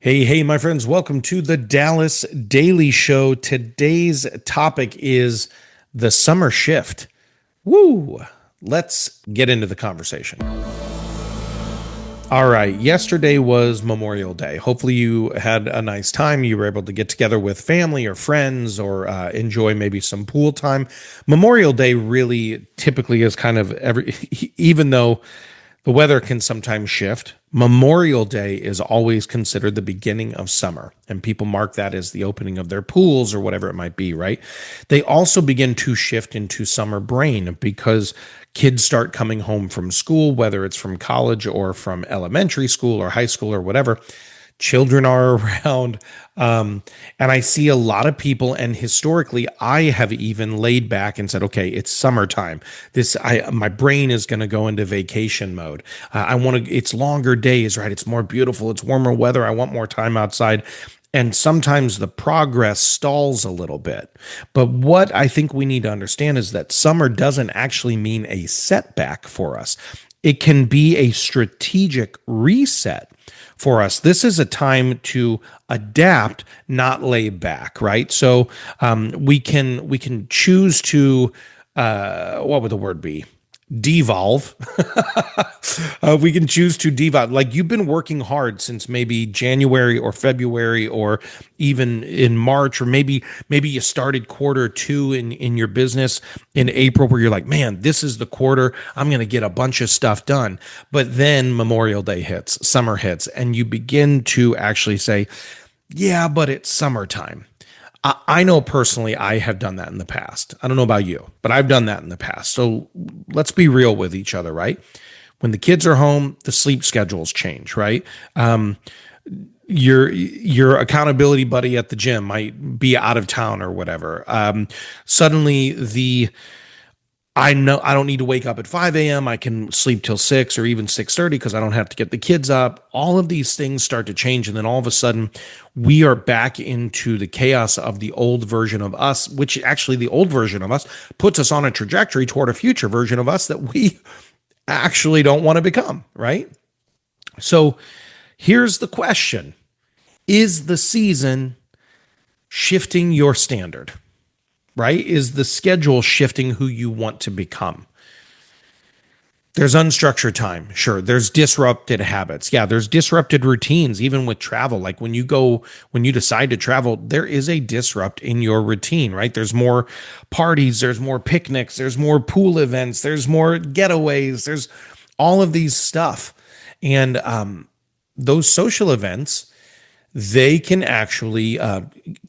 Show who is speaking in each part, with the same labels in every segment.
Speaker 1: Hey, my friends, welcome to the Dallas Daily Show. Today's topic is the summer shift. Woo! Let's get into the conversation. All right, yesterday was Memorial Day. Hopefully, you had a nice time. You were able to get together with family or friends or enjoy maybe some pool time. Memorial Day really typically is kind of even though the weather can sometimes shift. Memorial Day is always considered the beginning of summer, and people mark that as the opening of their pools or whatever it might be, right? They also begin to shift into summer brain because kids start coming home from school, whether it's from college or from elementary school or high school or whatever. Children are around. And I see a lot of people, and historically, I have even laid back and said, okay, it's summertime. My brain is going to go into vacation mode. It's longer days, right? It's more beautiful. It's warmer weather. I want more time outside. And sometimes the progress stalls a little bit. But what I think we need to understand is that summer doesn't actually mean a setback for us. It can be a strategic reset for us. This is a time to adapt, not lay back, right? So we can choose to what would the word be? Devolve. We can choose to devolve. Like you've been working hard since maybe January or February or even in March, or maybe you started quarter two in your business in April where you're like, man, this is the quarter. I'm going to get a bunch of stuff done. But then Memorial Day hits, summer hits, and you begin to actually say, yeah, but it's summertime. I know personally I have done that in the past. I don't know about you, but I've done that in the past. So let's be real with each other, right? When the kids are home, the sleep schedules change, right? Your accountability buddy at the gym might be out of town or whatever. Suddenly I know I don't need to wake up at 5 a.m. I can sleep till 6 or even 6:30 because I don't have to get the kids up. All of these things start to change. And then all of a sudden we are back into the chaos of the old version of us, which actually the old version of us puts us on a trajectory toward a future version of us that we actually don't want to become, right? So here's the question. Is the season shifting your standard? Right? Is the schedule shifting who you want to become? There's unstructured time. Sure. There's disrupted habits. Yeah. There's disrupted routines, even with travel. Like when you decide to travel, there is a disrupt in your routine, right? There's more parties. There's more picnics. There's more pool events. There's more getaways. There's all of these stuff. And those social events, they can actually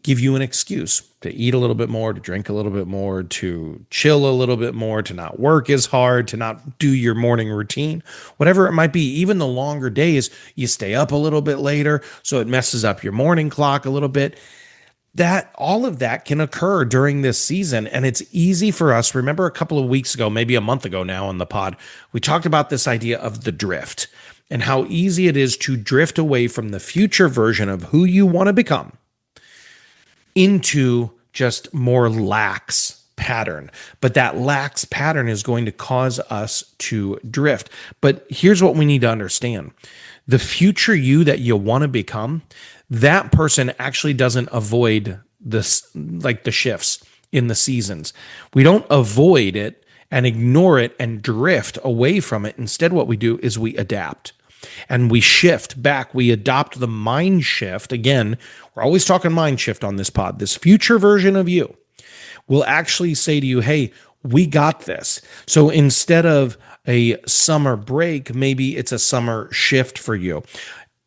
Speaker 1: give you an excuse to eat a little bit more, to drink a little bit more, to chill a little bit more, to not work as hard, to not do your morning routine, whatever it might be. Even the longer days, you stay up a little bit later, so it messes up your morning clock a little bit. That all of that can occur during this season. And it's easy for us. Remember a couple of weeks ago, maybe a month ago now on the pod, we talked about this idea of the drift and how easy it is to drift away from the future version of who you want to become into just more lax pattern. But that lax pattern is going to cause us to drift. But here's what we need to understand. The future you that you want to become, that person actually doesn't avoid this, like the shifts in the seasons. We don't avoid it and ignore it and drift away from it. Instead, what we do is we adapt and we shift back. We adopt the mind shift. Again, we're always talking mind shift on this pod. This future version of you will actually say to you, hey, we got this. So instead of a summer break, maybe it's a summer shift for you.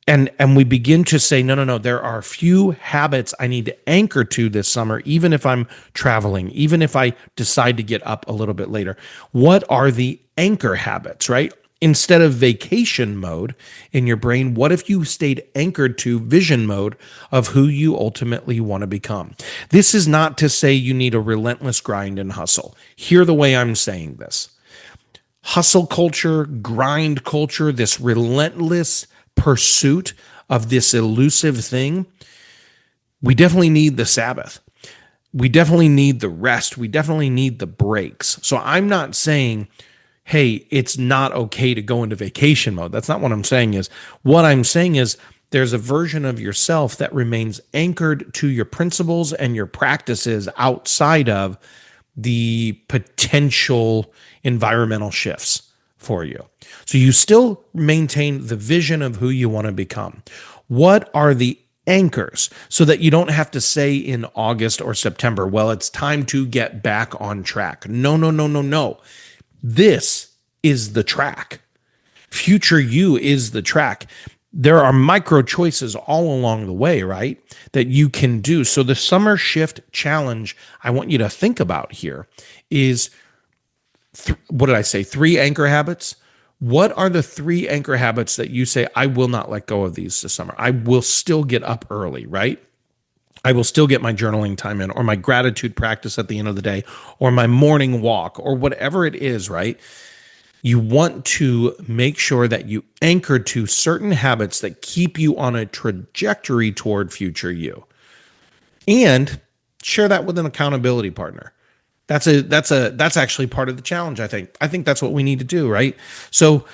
Speaker 1: And we begin to say, no, there are a few habits I need to anchor to this summer, even if I'm traveling, even if I decide to get up a little bit later. What are the anchor habits, right? Instead of vacation mode in your brain, what if you stayed anchored to vision mode of who you ultimately want to become? This is not to say you need a relentless grind and hustle. Hear the way I'm saying this. Hustle culture, grind culture, this relentless pursuit of this elusive thing, we definitely need the Sabbath. We definitely need the rest. We definitely need the breaks. So I'm not saying, hey, it's not okay to go into vacation mode. That's not what I'm saying. What I'm saying is there's a version of yourself that remains anchored to your principles and your practices outside of the potential environmental shifts for you. So you still maintain the vision of who you want to become. What are the anchors so that you don't have to say in August or September, well, it's time to get back on track? No, no, no, no, no. This is the track. Future you is the track. There are micro choices all along the way, right? That you can do. So the summer shift challenge I want you to think about here is, what did I say? 3 anchor habits. What are the 3 anchor habits that you say, I will not let go of these this summer? I will still get up early, right? I will still get my journaling time in, or my gratitude practice at the end of the day, or my morning walk, or whatever it is, right? You want to make sure that you anchor to certain habits that keep you on a trajectory toward future you, and share that with an accountability partner. That's actually part of the challenge. I think that's what we need to do, right? So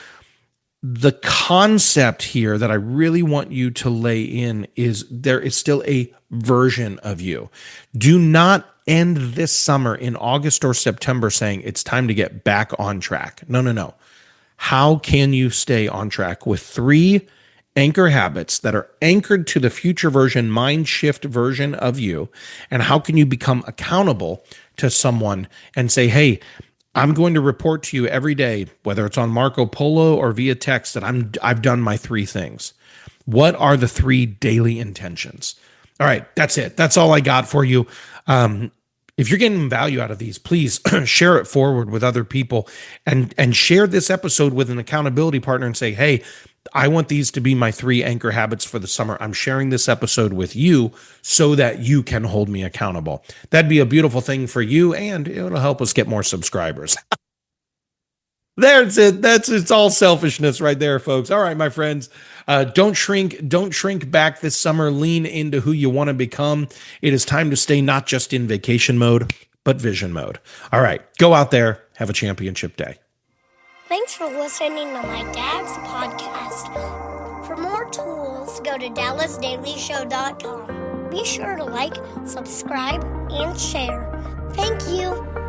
Speaker 1: the concept here that I really want you to lay in is there is still a version of you. Do not end this summer in August or September saying it's time to get back on track. No, no, no. How can you stay on track with 3 anchor habits that are anchored to the future version, mind shift version of you? And how can you become accountable to someone and say, hey, I'm going to report to you every day, whether it's on Marco Polo or via text, that I've done my 3 things. What are the 3 daily intentions? All right, that's it. That's all I got for you. If you're getting value out of these, please share it forward with other people, and share this episode with an accountability partner and say, hey, I want these to be my 3 anchor habits for the summer. I'm sharing this episode with you so that you can hold me accountable. That'd be a beautiful thing for you, and it'll help us get more subscribers. There's it. It's all selfishness right there, folks. All right, my friends. Don't shrink back this summer. Lean into who you want to become. It is time to stay not just in vacation mode, but vision mode. All right, go out there. Have a championship day.
Speaker 2: Thanks for listening to my dad's podcast. For more tools, go to dallasdailyshow.com. Be sure to like, subscribe, and share. Thank you.